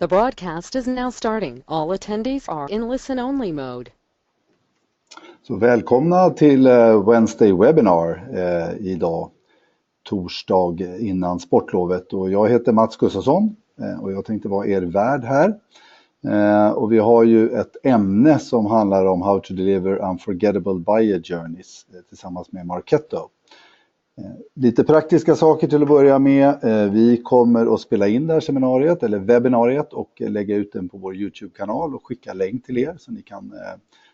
The broadcast is now starting. All attendees are in listen-only mode. Så välkomna till Wednesday Webinar idag, torsdag innan sportlovet. Och jag heter Mats Gustafsson och jag tänkte vara er värd här. Och vi har ju ett ämne som handlar om how to deliver unforgettable buyer journeys tillsammans med Marketo. Lite praktiska saker till att börja med. Vi kommer att spela in det här seminariet eller webbinariet och lägga ut den på vår YouTube-kanal och skicka länk till er så ni kan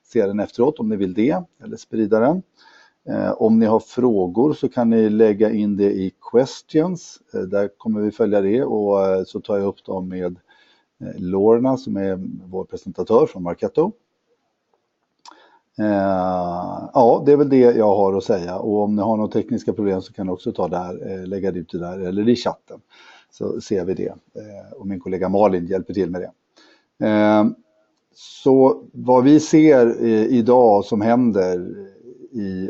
se den efteråt om ni vill det eller sprida den. Om ni har frågor så kan ni lägga in det i questions. Där kommer vi följa det och så tar jag upp dem med Lorna som är vår presentatör från Marketo. Ja, det är väl det jag har att säga. Och om ni har några tekniska problem så kan ni också ta där, lägga det ut det där eller i chatten. Så ser vi det. Och min kollega Malin hjälper till med det. Så vad vi ser idag som händer i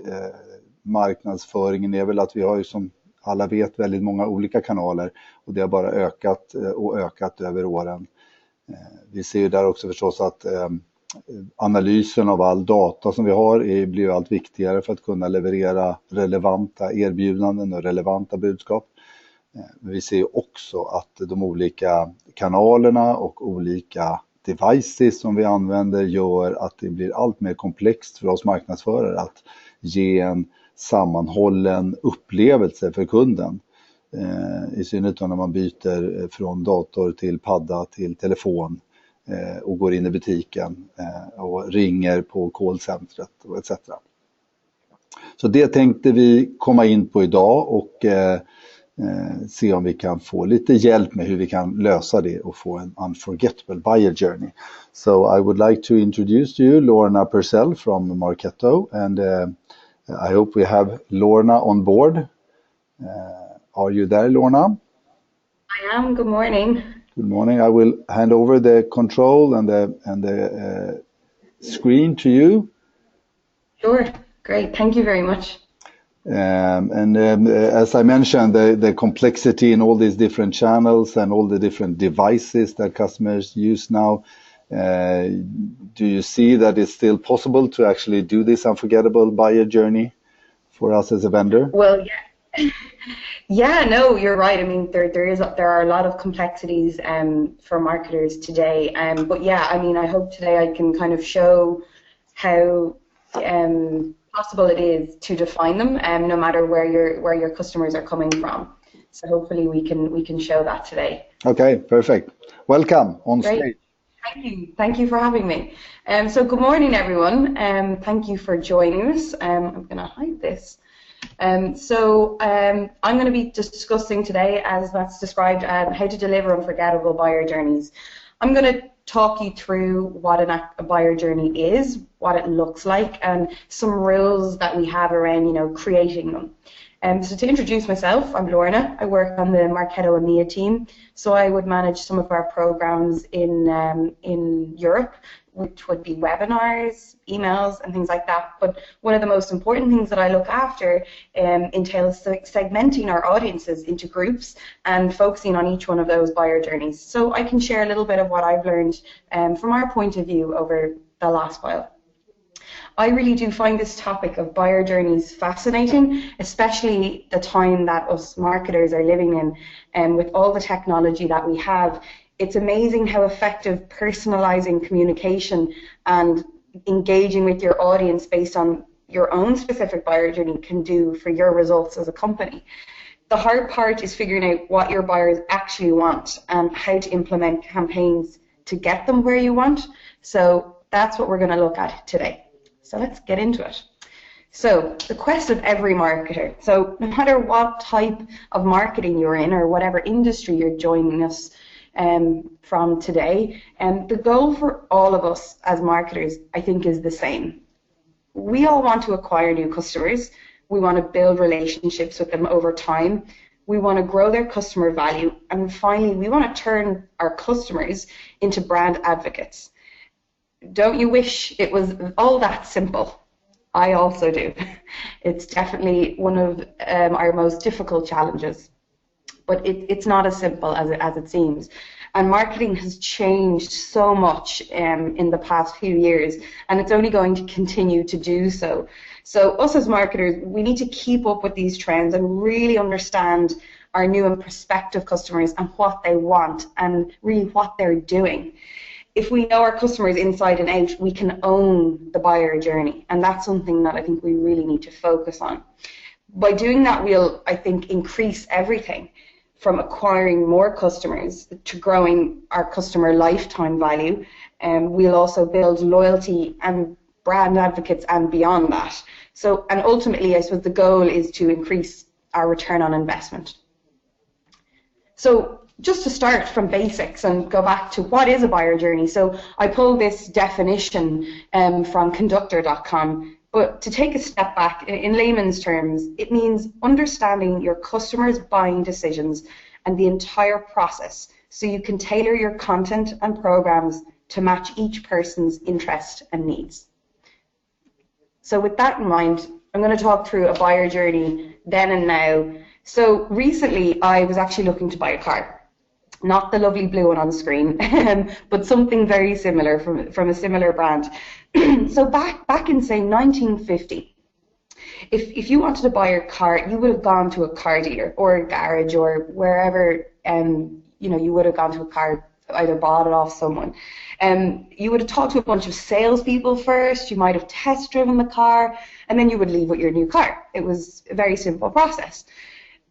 marknadsföringen är väl att vi har ju som alla vet väldigt många olika kanaler. Och det har bara ökat och ökat över åren. Vi ser ju där också förstås att analysen av all data som vi har blir allt viktigare för att kunna leverera relevanta erbjudanden och relevanta budskap. Men vi ser också att de olika kanalerna och olika devices som vi använder gör att det blir allt mer komplext för oss marknadsförare att ge en sammanhållen upplevelse för kunden. I synnerhet när man byter från dator till padda till telefon och går in i butiken och ringer på callcentret och etc. Så det tänkte vi komma in på idag och se om vi kan få lite hjälp med hur vi kan lösa det och få en unforgettable buyer journey. So I would like to introduce to you Lorna Purcell from Marketo, and I hope we have Lorna on board. Are you there, Lorna? I am. Good morning. Good morning. I will hand over the control and the screen to you. Sure. Great. Thank you very much. As I mentioned, the complexity in all these different channels and all the different devices that customers use now, do you see that it's still possible to actually do this unforgettable buyer journey for us as a vendor? Well, yeah. Yeah, no, you're right. I mean, there are a lot of complexities for marketers today. But yeah, I mean, I hope today I can kind of show how possible it is to define them, no matter where your customers are coming from. So hopefully we can show that today. Okay, perfect. Welcome on stage. Thank you for having me. So good morning, everyone. Thank you for joining us. I'm going to hide this. I'm going to be discussing today, as that's described, how to deliver unforgettable buyer journeys. I'm going to talk you through what a buyer journey is, what it looks like, and some rules that we have around, creating them. So to introduce myself, I'm Lorna. I work on the Marketo EMEA team, so I would manage some of our programs in Europe, which would be webinars, emails, and things like that. But one of the most important things that I look after entails segmenting our audiences into groups and focusing on each one of those buyer journeys. So I can share a little bit of what I've learned from our point of view over the last while. I really do find this topic of buyer journeys fascinating, especially the time that us marketers are living in, and with all the technology that we have. It's amazing how effective personalizing communication and engaging with your audience based on your own specific buyer journey can do for your results as a company. The hard part is figuring out what your buyers actually want and how to implement campaigns to get them where you want. So that's what we're going to look at today. So let's get into it. So the quest of every marketer. So no matter what type of marketing you're in or whatever industry you're joining us from today, and the goal for all of us as marketers, I think, is the same. We all want to acquire new customers. We want to build relationships with them over time. We want to grow their customer value. And finally, we want to turn our customers into brand advocates. Don't you wish it was all that simple? I also do. It's definitely one of our most difficult challenges. But it's not as simple as it seems. And marketing has changed so much in the past few years, and it's only going to continue to do so. So us as marketers, we need to keep up with these trends and really understand our new and prospective customers and what they want and really what they're doing. If we know our customers inside and out, we can own the buyer journey, and that's something that I think we really need to focus on. By doing that, we'll, I think, increase everything from acquiring more customers to growing our customer lifetime value, and we'll also build loyalty and brand advocates and beyond that. So, and ultimately, I suppose the goal is to increase our return on investment. So just to start from basics and go back to what is a buyer journey. So I pulled this definition from conductor.com, but to take a step back, in layman's terms, it means understanding your customers' buying decisions and the entire process so you can tailor your content and programs to match each person's interest and needs. So with that in mind, I'm going to talk through a buyer journey then and now. So recently I was actually looking to buy a car, not the lovely blue one on the screen, but something very similar from a similar brand. So back in, say, 1950, if you wanted to buy a car, you would have gone to a car dealer or a garage or wherever, you would have gone to a car, either bought it off someone. You would have talked to a bunch of salespeople first, you might have test driven the car, and then you would leave with your new car. It was a very simple process.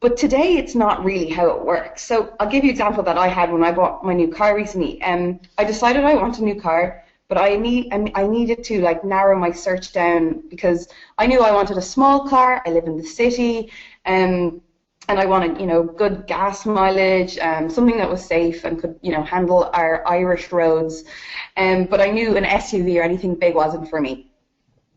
But today, it's not really how it works. So I'll give you an example that I had when I bought my new car recently. I decided I want a new car, but I needed to narrow my search down because I knew I wanted a small car. I live in the city, and I wanted, good gas mileage, something that was safe and could, handle our Irish roads. But I knew an SUV or anything big wasn't for me.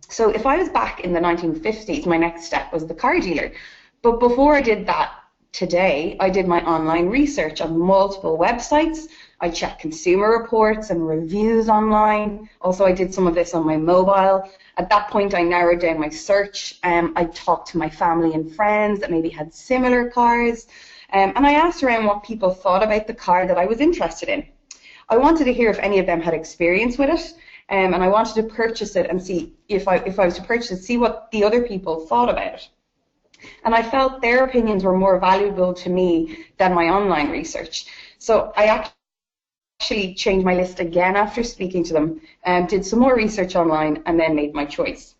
So if I was back in the 1950s, my next step was the car dealer. But before I did that today, I did my online research on multiple websites. I checked consumer reports and reviews online. Also, I did some of this on my mobile. At that point, I narrowed down my search. I talked to my family and friends that maybe had similar cars. And I asked around what people thought about the car that I was interested in. I wanted to hear if any of them had experience with it. And I wanted to purchase it and see if I was to purchase it, see what the other people thought about it. And I felt their opinions were more valuable to me than my online research. So I actually changed my list again after speaking to them, did some more research online, and then made my choice.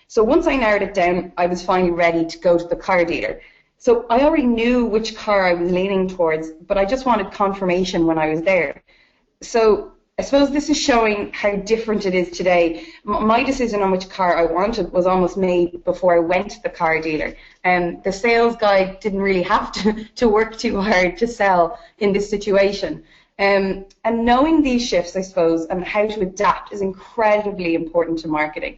So once I narrowed it down, I was finally ready to go to the car dealer. So I already knew which car I was leaning towards, but I just wanted confirmation when I was there. So I suppose this is showing how different it is today. My decision on which car I wanted was almost made before I went to the car dealer. And the sales guy didn't really have to work too hard to sell in this situation. And knowing these shifts, I suppose, and how to adapt is incredibly important to marketing.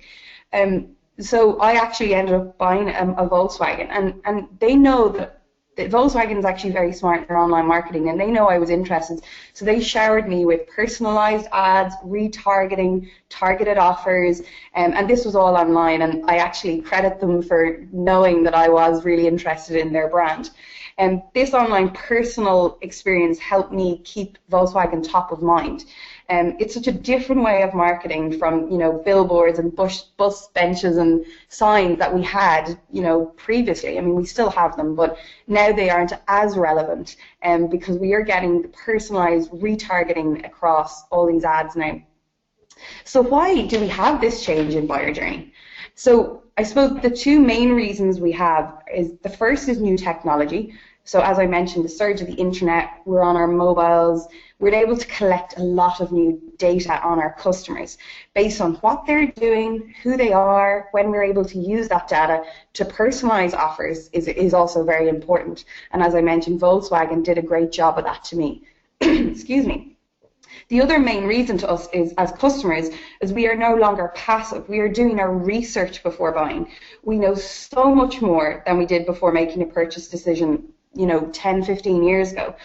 So I actually ended up buying a Volkswagen, and they know that Volkswagen is actually very smart in their online marketing, and they know I was interested. So they showered me with personalized ads, retargeting, targeted offers, and this was all online, and I actually credit them for knowing that I was really interested in their brand. And this online personal experience helped me keep Volkswagen top of mind. It's such a different way of marketing from, billboards and bus benches and signs that we had, previously. I mean, we still have them, but now they aren't as relevant because we are getting personalized retargeting across all these ads now. So why do we have this change in buyer journey? So I suppose the two main reasons we have is, the first is new technology. So as I mentioned, the surge of the internet, we're on our mobiles, we're able to collect a lot of new data on our customers based on what they're doing, who they are. When we're able to use that data to personalize offers is also very important. And as I mentioned, Volkswagen did a great job of that to me. Excuse me. The other main reason to us is, as customers, is we are no longer passive. We are doing our research before buying. We know so much more than we did before making a purchase decision, 10, 15 years ago.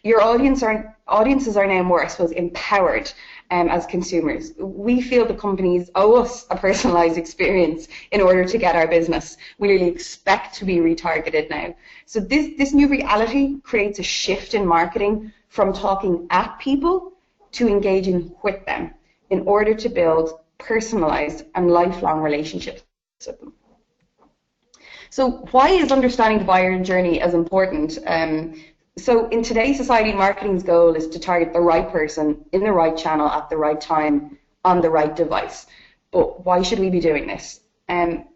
Your audiences are now more, I suppose, empowered, as consumers. We feel the companies owe us a personalized experience in order to get our business. We really expect to be retargeted now. So this new reality creates a shift in marketing from talking at people to engaging with them in order to build personalized and lifelong relationships with them. So why is understanding the buyer journey as important? So in today's society, marketing's goal is to target the right person in the right channel at the right time on the right device. But why should we be doing this?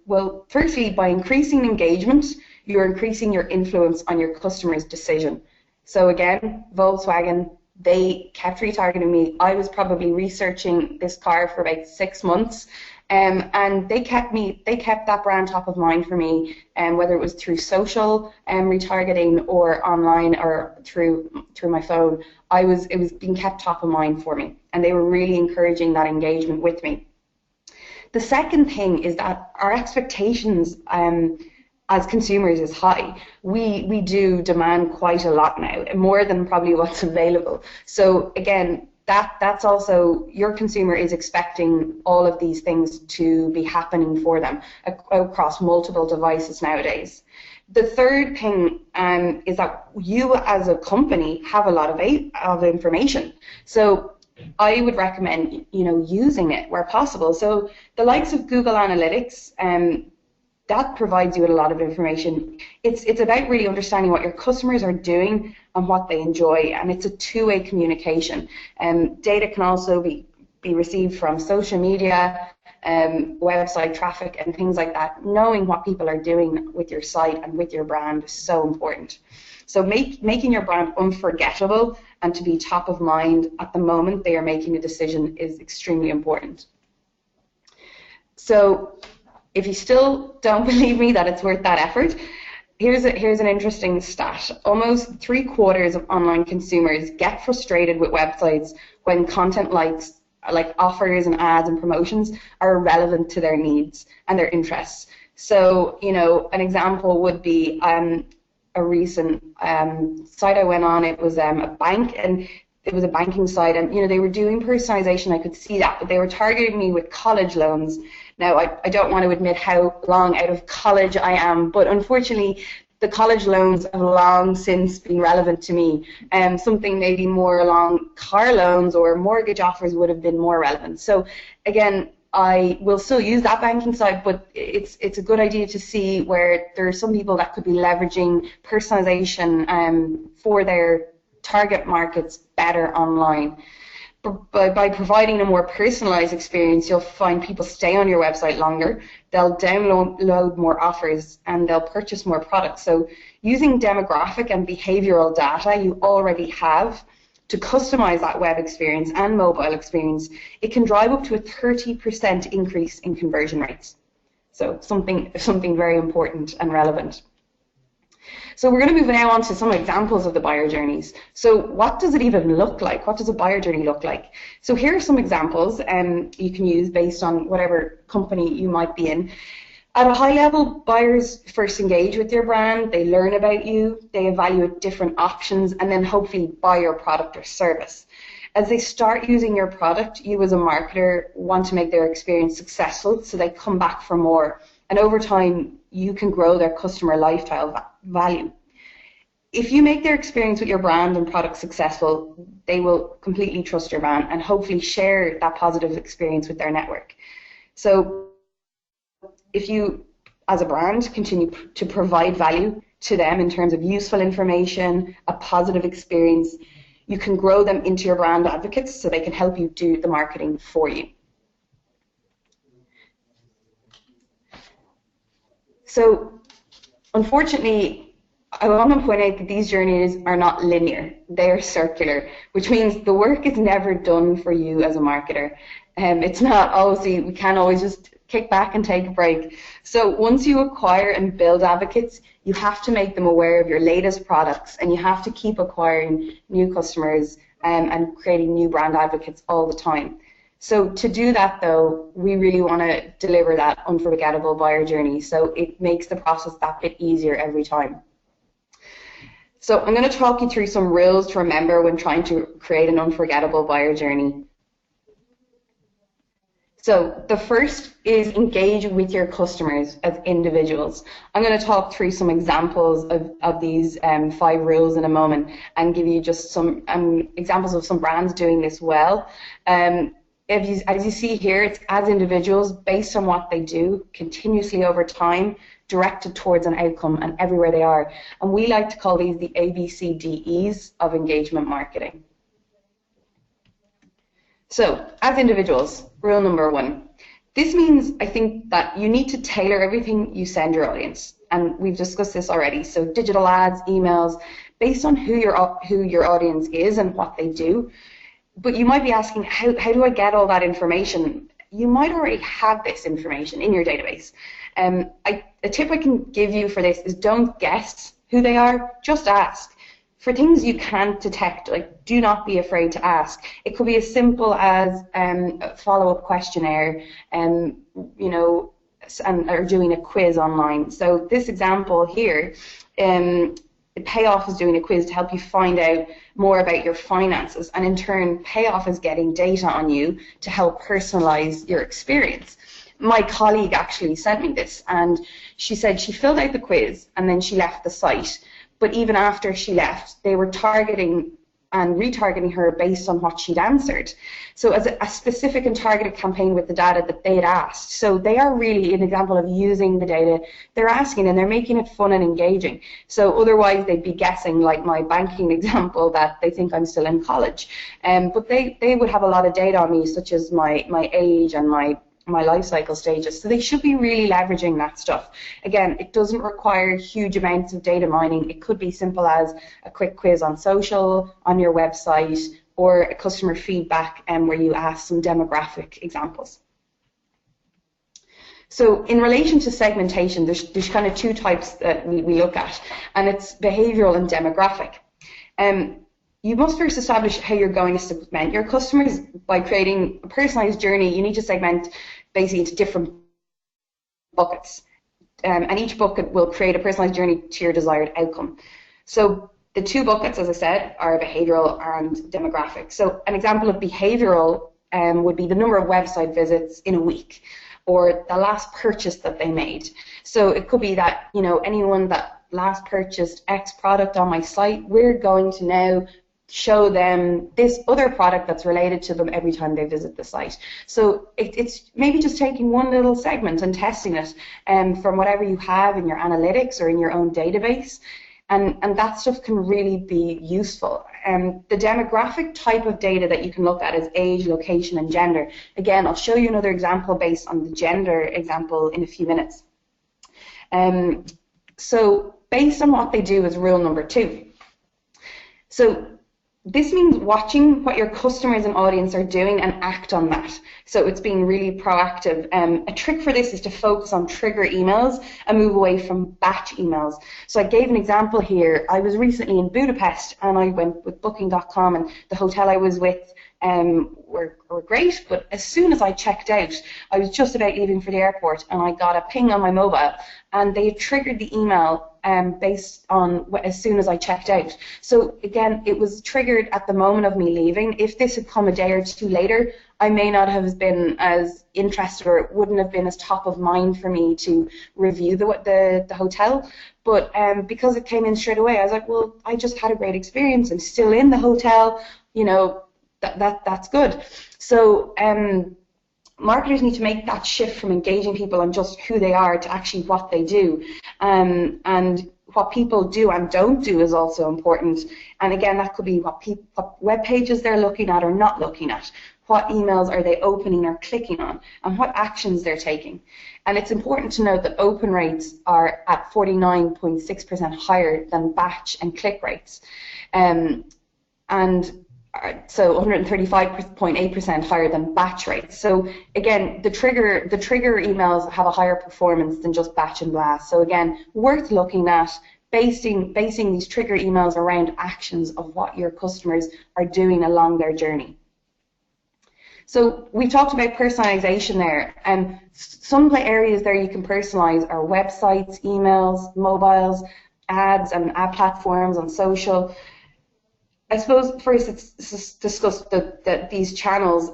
Well, firstly, by increasing engagement, you're increasing your influence on your customer's decision. So again, Volkswagen, they kept retargeting me. I was probably researching this car for about 6 months. And they kept that brand top of mind for me, whether it was through social retargeting or online or through my phone. It was being kept top of mind for me, and they were really encouraging that engagement with me. The second thing is that our expectations as consumers is high. We do demand quite a lot now, more than probably what's available. So again, that's also, your consumer is expecting all of these things to be happening for them across multiple devices nowadays. The third thing is that you as a company have a lot of information. So I would recommend, using it where possible. So the likes of Google Analytics, that provides you with a lot of information. It's about really understanding what your customers are doing and what they enjoy, and it's a two-way communication. Data can also be received from social media, website traffic, and things like that. Knowing what people are doing with your site and with your brand is so important. So making your brand unforgettable and to be top of mind at the moment they are making a decision is extremely important. So if you still don't believe me that it's worth that effort, here's an interesting stat. Almost 3/4 of online consumers get frustrated with websites when content like offers and ads and promotions are irrelevant to their needs and their interests. So, an example would be a recent site I went on. It was a bank, and it was a banking site, and they were doing personalization. I could see that, but they were targeting me with college loans. Now, I don't want to admit how long out of college I am, but unfortunately, the college loans have long since been relevant to me. Something maybe more along car loans or mortgage offers would have been more relevant. So again, I will still use that banking site, but it's a good idea to see where there are some people that could be leveraging personalization for their target markets better online. By providing a more personalized experience, you'll find people stay on your website longer, they'll download more offers, and they'll purchase more products. So using demographic and behavioral data you already have to customize that web experience and mobile experience, it can drive up to a 30% increase in conversion rates. So something very important and relevant. So we're going to move now on to some examples of the buyer journeys. So what does it even look like? What does a buyer journey look like? So here are some examples you can use based on whatever company you might be in. At a high level, buyers first engage with your brand, they learn about you, they evaluate different options, and then hopefully buy your product or service. As they start using your product, you as a marketer want to make their experience successful so they come back for more. And over time, you can grow their customer lifetime value. If you make their experience with your brand and product successful, they will completely trust your brand and hopefully share that positive experience with their network. So if you, as a brand, continue to provide value to them in terms of useful information, a positive experience, you can grow them into your brand advocates so they can help you do the marketing for you. So unfortunately, I want to point out that these journeys are not linear. They are circular, which means the work is never done for you as a marketer. It's not, obviously, we can't always just kick back and take a break. So once you acquire and build advocates, you have to make them aware of your latest products, and you have to keep acquiring new customers and creating new brand advocates all the time. So to do that, though, we really want to deliver that unforgettable buyer journey, so it makes the process that bit easier every time. So I'm going to talk you through some rules to remember when trying to create an unforgettable buyer journey. So the first is engage with your customers as individuals. I'm going to talk through some examples of these 5 rules in a moment and give you just some examples of some brands doing this well. As you see here, it's as individuals based on what they do continuously over time, directed towards an outcome and everywhere they are. And we like to call these the ABCDEs of engagement marketing. So, as individuals, rule number 1. This means, I think, that you need to tailor everything you send your audience. And we've discussed this already. So, digital ads, emails, based on who your audience is and what they do. But you might be asking, how do I get all that information? You might already have this information in your database. A tip I can give you for this is don't guess who they are, just ask. For things you can't detect, like, do not be afraid to ask. It could be as simple as a follow-up questionnaire, or doing a quiz online. So this example here, Payoff is doing a quiz to help you find out more about your finances, and in turn, Payoff is getting data on you to help personalize your experience. My colleague actually sent me this, and she said she filled out the quiz and then she left the site. But even after she left, they were targeting and retargeting her based on what she'd answered. So as a specific and targeted campaign with the data that they'd asked. So they are really an example of using the data they're asking, and they're making it fun and engaging. So otherwise they'd be guessing, like my banking example, that they think I'm still in college. But they would have a lot of data on me, such as my age and my life cycle stages. So they should be really leveraging that stuff. Again, it doesn't require huge amounts of data mining. It could be simple as a quick quiz on social, on your website, or a customer feedback where you ask some demographic examples. So in relation to segmentation, there's kind of 2 types that we look at, and it's behavioral and demographic. You must first establish how you're going to segment your customers. By creating a personalized journey, you need to segment basically into different buckets. And each bucket will create a personalized journey to your desired outcome. So the 2 buckets, as I said, are behavioral and demographic. So an example of behavioral would be the number of website visits in a week, or the last purchase that they made. So it could be that, anyone that last purchased X product on my site, we're going to now show them this other product that's related to them every time they visit the site. So it's maybe just taking one little segment and testing it from whatever you have in your analytics or in your own database, and that stuff can really be useful. The demographic type of data that you can look at is age, location, and gender. Again, I'll show you another example based on the gender example in a few minutes. So based on what they do is rule number 2. So this means watching what your customers and audience are doing and act on that. So it's being really proactive. A trick for this is to focus on trigger emails and move away from batch emails. So I gave an example here. I was recently in Budapest and I went with booking.com, and the hotel I was with were great, but as soon as I checked out, I was just about leaving for the airport and I got a ping on my mobile, and they triggered the email based on as soon as I checked out. So again, it was triggered at the moment of me leaving. If this had come a day or 2 later, I may not have been as interested, or it wouldn't have been as top of mind for me to review the hotel. But because it came in straight away, I was like, well, I just had a great experience. I'm still in the hotel, that's good. So marketers need to make that shift from engaging people on just who they are to actually what they do. And what people do and don't do is also important. And again, that could be what web pages they're looking at or not looking at. What emails are they opening or clicking on, and what actions they're taking. And it's important to note that open rates are at 49.6% higher than batch and click rates. So 135.8% higher than batch rates. So again, the trigger emails have a higher performance than just batch and blast. So again, worth looking at, basing these trigger emails around actions of what your customers are doing along their journey. So we talked about personalization there, and some areas there you can personalize are websites, emails, mobiles, ads and ad platforms on social. I suppose first let's discuss these channels.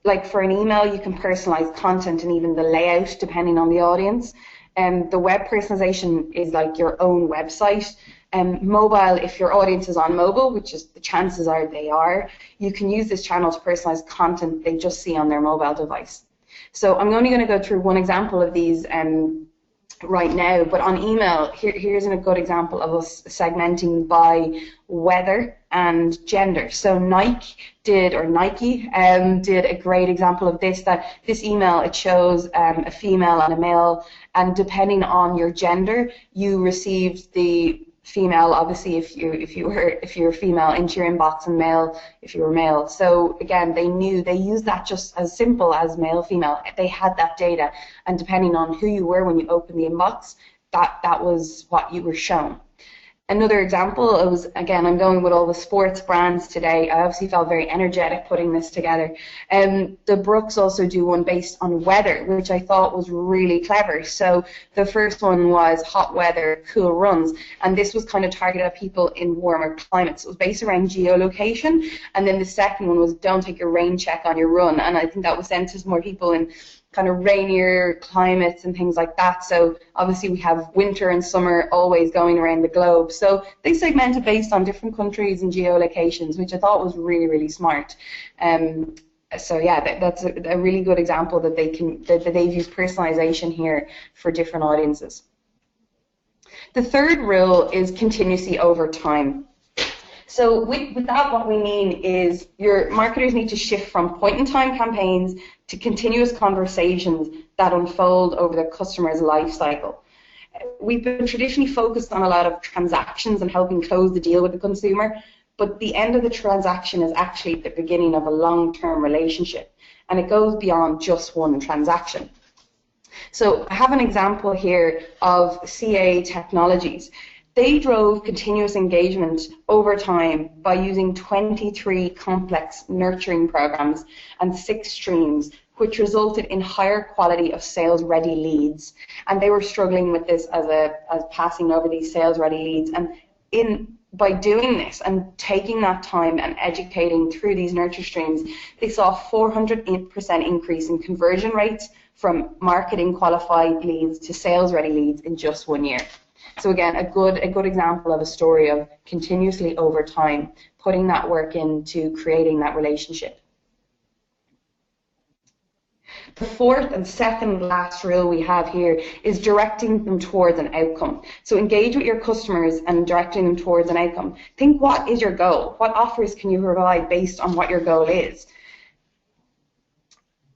like for an email, you can personalize content and even the layout depending on the audience. The web personalization is like your own website. Mobile, if your audience is on mobile, which is the chances are they are, you can use this channel to personalize content they just see on their mobile device. So I'm only going to go through one example of these right now, but on email, here's a good example of us segmenting by weather and gender. So Nike did a great example of this, that this email, it shows a female and a male, and depending on your gender, you received the female, obviously, if you're female, into your inbox, and male if you were male. So again, they used that just as simple as male, female. They had that data, and depending on who you were when you opened the inbox, that was what you were shown. Another example, it was, again, I'm going with all the sports brands today. I obviously felt very energetic putting this together. The Brooks also do one based on weather, which I thought was really clever. So the first one was hot weather, cool runs, and this was kind of targeted at people in warmer climates. It was based around geolocation, and then the second one was don't take your rain check on your run, and I think that was sent to more people in kind of rainier climates and things like that. So obviously we have winter and summer always going around the globe. So they segmented based on different countries and geolocations, which I thought was really, really smart. So yeah, that's a really good example that they've used personalization here for different audiences. The third rule is continuously over time. So with that, what we mean is your marketers need to shift from point-in-time campaigns to continuous conversations that unfold over the customer's life cycle. We've been traditionally focused on a lot of transactions and helping close the deal with the consumer, but the end of the transaction is actually the beginning of a long-term relationship, and it goes beyond just one transaction. So I have an example here of CA Technologies. They drove continuous engagement over time by using 23 complex nurturing programs and 6 streams, which resulted in higher quality of sales-ready leads. And they were struggling with this as passing over these sales-ready leads. And by doing this and taking that time and educating through these nurture streams, they saw a 400% increase in conversion rates from marketing qualified leads to sales-ready leads in just 1 year. So again, a good example of a story of continuously over time putting that work into creating that relationship. The fourth and second last rule we have here is directing them towards an outcome. So engage with your customers and directing them towards an outcome. Think, what is your goal? What offers can you provide based on what your goal is?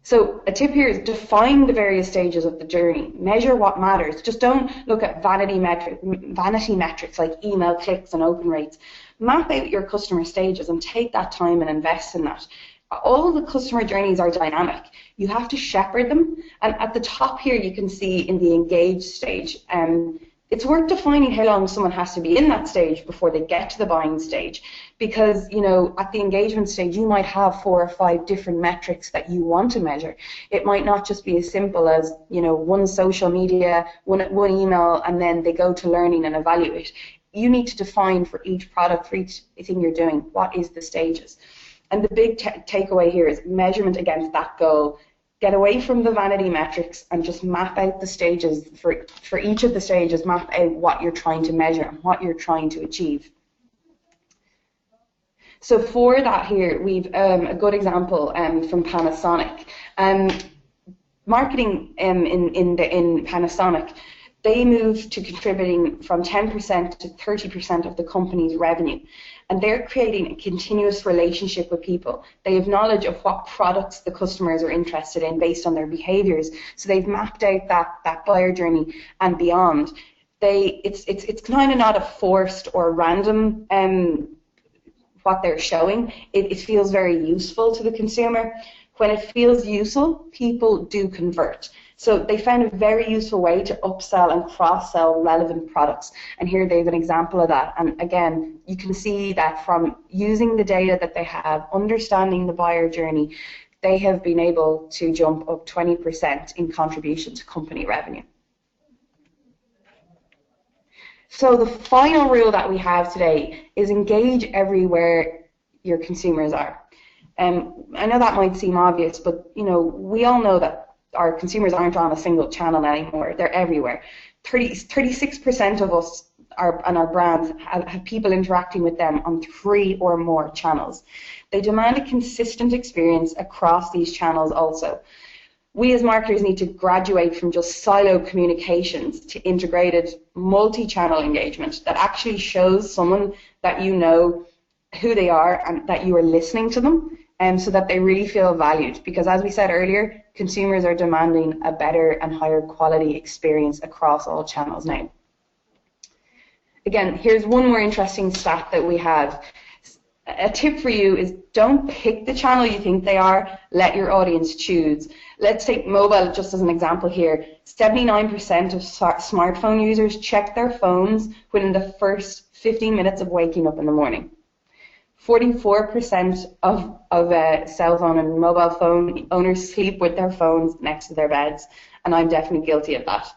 So a tip here is define the various stages of the journey. Measure what matters. Just don't look at vanity metrics like email clicks and open rates. Map out your customer stages and take that time and invest in that. All the customer journeys are dynamic. You have to shepherd them. And at the top here, you can see in the engage stage, it's worth defining how long someone has to be in that stage before they get to the buying stage. Because, you know, at the engagement stage, you might have 4 or 5 different metrics that you want to measure. It might not just be as simple as, you know, one social media, one email, and then they go to learning and evaluate. You need to define for each product, for each thing you're doing, what is the stages. And the big takeaway here is measurement against that goal. Get away from the vanity metrics and just map out the stages. For each of the stages, map out what you're trying to measure and what you're trying to achieve. So for that here, we've a good example from Panasonic. Marketing in Panasonic, they moved to contributing from 10% to 30% of the company's revenue. And they're creating a continuous relationship with people. They have knowledge of what products the customers are interested in based on their behaviors. So they've mapped out that buyer journey and beyond. It's kind of not a forced or random what they're showing. It feels very useful to the consumer. When it feels useful, people do convert. So they found a very useful way to upsell and cross-sell relevant products. And here they have an example of that. And again, you can see that from using the data that they have, understanding the buyer journey, they have been able to jump up 20% in contribution to company revenue. So the final rule that we have today is engage everywhere your consumers are. I know that might seem obvious, but we all know that our consumers aren't on a single channel anymore. They're everywhere. 36% of us and our brands have people interacting with them on 3 or more channels. They demand a consistent experience across these channels also. We as marketers need to graduate from just silo communications to integrated multi-channel engagement that actually shows someone that you know who they are and that you are listening to them, so that they really feel valued. Because as we said earlier, consumers are demanding a better and higher quality experience across all channels now. Again, here's one more interesting stat that we have. A tip for you is don't pick the channel you think they are, let your audience choose. Let's take mobile just as an example here. 79% of smartphone users check their phones within the first 15 minutes of waking up in the morning. 44% of cell phone and mobile phone owners sleep with their phones next to their beds, and I'm definitely guilty of that.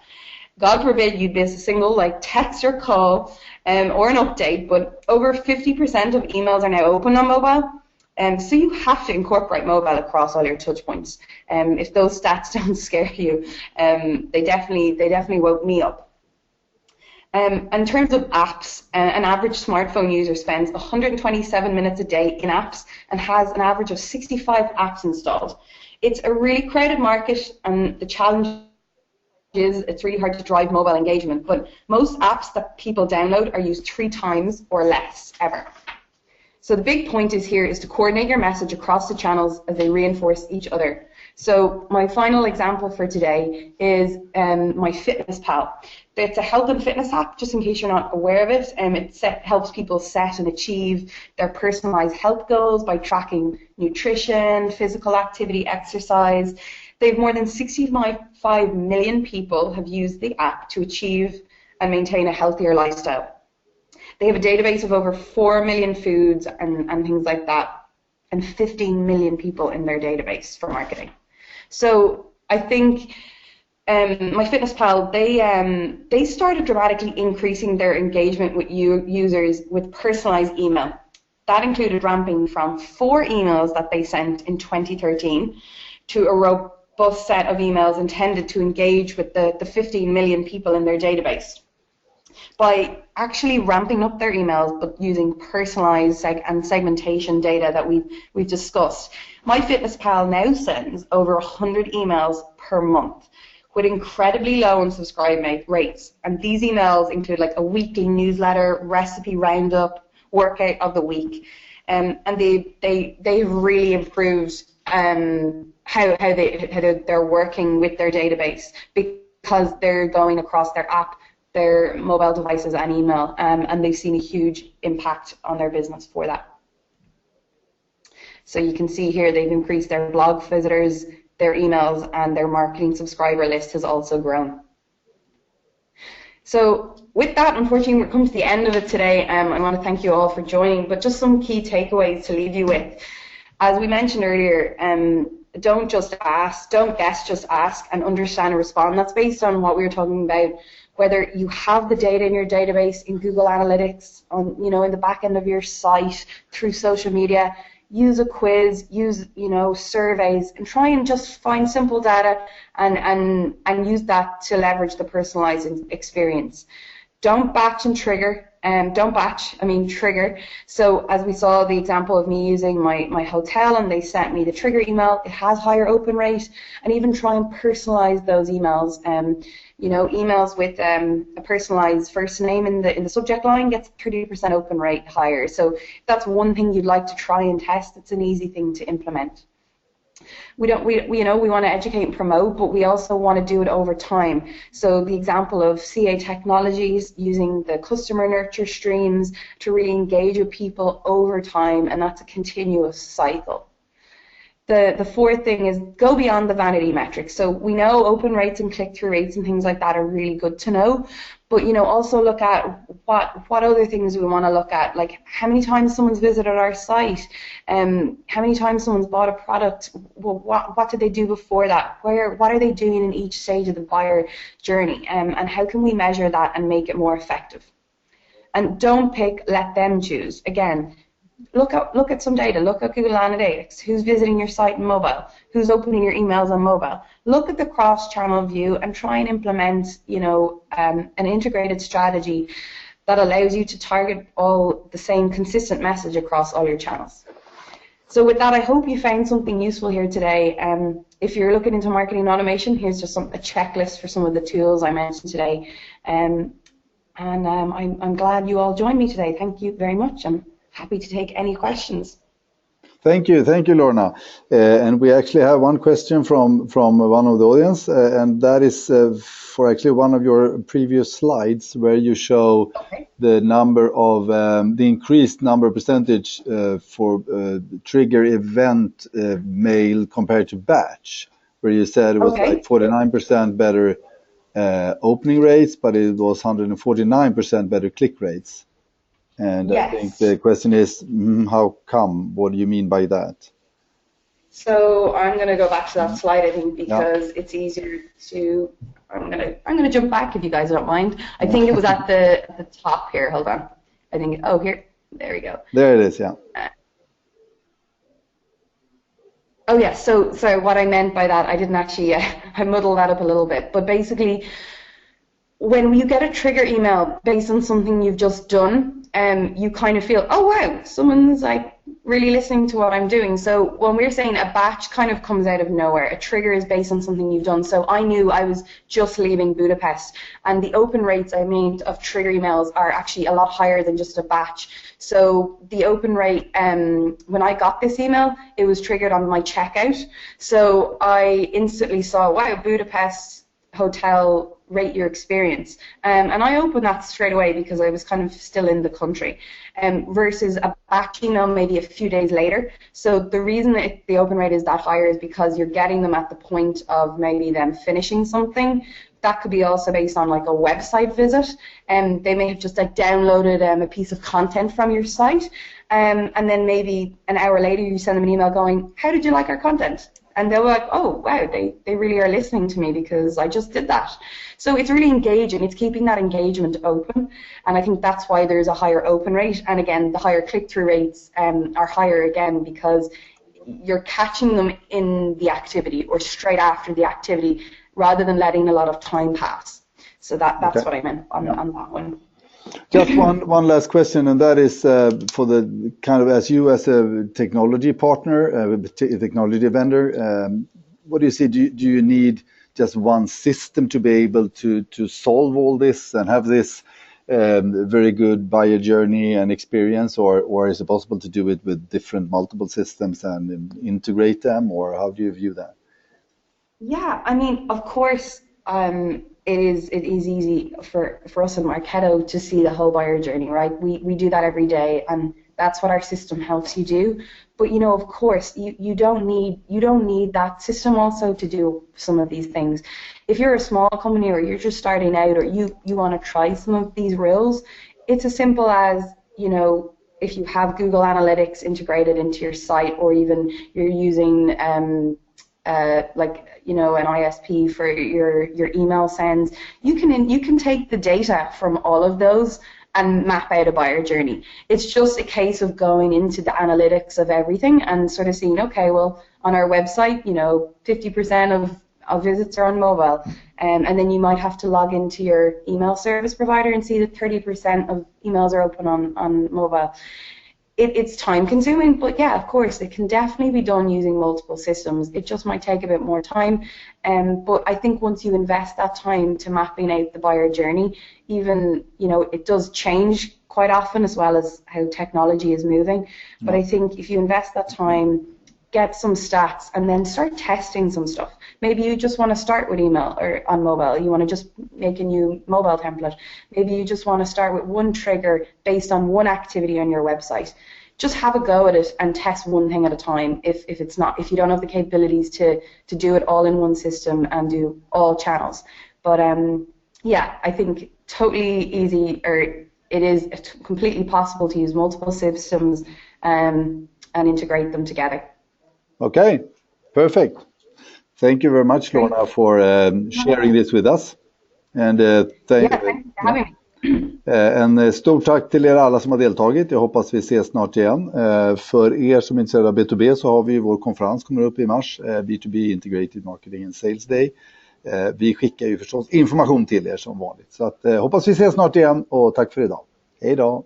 God forbid you'd miss a single text or call or an update, but over 50% of emails are now open on mobile, so you have to incorporate mobile across all your touch points. If those stats don't scare you, they definitely woke me up. In terms of apps, an average smartphone user spends 127 minutes a day in apps and has an average of 65 apps installed. It's a really crowded market, and the challenge is it's really hard to drive mobile engagement, but most apps that people download are used 3 times or less ever. So the big point is to coordinate your message across the channels as they reinforce each other. So my final example for today is my Fitness Pal. It's a health and fitness app, just in case you're not aware of it. It helps people set and achieve their personalized health goals by tracking nutrition, physical activity, exercise. They have more than 65 million people have used the app to achieve and maintain a healthier lifestyle. They have a database of over 4 million foods and things like that, and 15 million people in their database for marketing. So I think MyFitnessPal, they started dramatically increasing their engagement with users with personalized email. That included ramping from 4 emails that they sent in 2013 to a robust set of emails intended to engage with the 15 million people in their database. By actually ramping up their emails but using personalized and segmentation data that we've discussed, MyFitnessPal now sends over 100 emails per month with incredibly low unsubscribe rates. And these emails include a weekly newsletter, recipe roundup, workout of the week, and they've really improved how they're working with their database, because they're going across their app, their mobile devices and email, and they've seen a huge impact on their business for that. So you can see here they've increased their blog visitors, their emails, and their marketing subscriber list has also grown. So with that, unfortunately, we're coming to the end of it today. I want to thank you all for joining, but just some key takeaways to leave you with. As we mentioned earlier, don't just ask, don't guess, just ask and understand and respond. That's based on what we were talking about, whether you have the data in your database, in Google Analytics, in the back end of your site, through social media. Use a quiz, use surveys, and try and just find simple data and use that to leverage the personalized experience. Don't batch and trigger. Trigger. So as we saw the example of me using my hotel, and they sent me the trigger email, it has higher open rate. And even try and personalize those emails. Emails with a personalized first name in the subject line gets 30% open rate higher. So if that's one thing you'd like to try and test, it's an easy thing to implement. We want to educate and promote, but we also want to do it over time. So the example of CA Technologies using the customer nurture streams to really engage with people over time, and that's a continuous cycle. The fourth thing is go beyond the vanity metrics. So we know open rates and click-through rates and things like that are really good to know, but also look at what other things we want to look at, like how many times someone's visited our site, how many times someone's bought a product, well, what did they do before that, what are they doing in each stage of the buyer journey, and how can we measure that and make it more effective. And don't pick, let them choose. Again, look at some data. Look at Google Analytics. Who's visiting your site on mobile? Who's opening your emails on mobile? Look at the cross-channel view and try and implement, an integrated strategy that allows you to target all the same consistent message across all your channels. So with that, I hope you found something useful here today. If you're looking into marketing automation, here's just a checklist for some of the tools I mentioned today. I'm glad you all joined me today. Thank you very much. I'm happy to take any questions. Thank you, Lorna. And we actually have one question from one of the audience, and that is for actually one of your previous slides where you show the number of the increased number percentage for trigger event mail compared to batch, where you said it was like 49% better opening rates, but it was 149% better click rates. And yes. I think the question is, how come? What do you mean by that? So I'm going to go back to that slide, I think, because it's easier to. I'm going to jump back if you guys don't mind. I think it was at the top here. Hold on. I think. Oh, here. There we go. There it is. Yeah. Oh yes. So what I meant by that, I didn't actually. I muddled that up a little bit, but basically, when you get a trigger email based on something you've just done, you kind of feel, oh wow, someone's like really listening to what I'm doing. So when we're saying a batch kind of comes out of nowhere, a trigger is based on something you've done. So I knew I was just leaving Budapest, and the open rates I made of trigger emails are actually a lot higher than just a batch. So the open rate, when I got this email, it was triggered on my checkout. So I instantly saw, wow, Budapest hotel, rate your experience, and I opened that straight away because I was kind of still in the country, versus a batch email maybe a few days later. So the reason that the open rate is that higher is because you're getting them at the point of maybe them finishing something. That could be also based on like a website visit, and they may have just like downloaded a piece of content from your site, and then maybe an hour later you send them an email going, how did you like our content? And they're like, oh, wow, they really are listening to me because I just did that. So it's really engaging. It's keeping that engagement open. And I think that's why there's a higher open rate. And again, the higher click-through rates are higher again because you're catching them in the activity or straight after the activity rather than letting a lot of time pass. So that's what I meant on that one. Just one last question, and that is for the kind of, as you as a technology partner, technology vendor, what do you see? Do you need just one system to be able to solve all this and have this very good buyer journey and experience, or is it possible to do it with different multiple systems and integrate them, or how do you view that? Yeah, I mean, of course, it is easy for us in Marketo to see the whole buyer journey, right? We do that every day, and that's what our system helps you do. But of course, you don't need that system also to do some of these things. If you're a small company or you're just starting out, or you want to try some of these rules, it's as simple as if you have Google Analytics integrated into your site, or even you're using an ISP for your email sends, you can take the data from all of those and map out a buyer journey. It's just a case of going into the analytics of everything and sort of seeing, okay, well, on our website, 50% of visits are on mobile, and then you might have to log into your email service provider and see that 30% of emails are open on mobile. It's time consuming, but yeah, of course, it can definitely be done using multiple systems. It just might take a bit more time, but I think once you invest that time to mapping out the buyer journey, even, it does change quite often as well as how technology is moving. But I think if you invest that time, get some stats, and then start testing some stuff. Maybe you just want to start with email or on mobile. You want to just make a new mobile template. Maybe you just want to start with one trigger based on one activity on your website. Just have a go at it and test one thing at a time. If you don't have the capabilities to do it all in one system and do all channels. But yeah, I think totally easy, or it is completely possible to use multiple systems and integrate them together. Okay, perfect. Thank you very much, Lorna, for sharing this with us. And thanks for having me. En stort tack till er alla som har deltagit. Jag hoppas vi ses snart igen. För er som är intresserade av B2B så har vi vår konferens kommer upp i mars. B2B Integrated Marketing and Sales Day. Vi skickar ju förstås information till er som vanligt. Så att, hoppas vi ses snart igen och tack för idag. Hej då!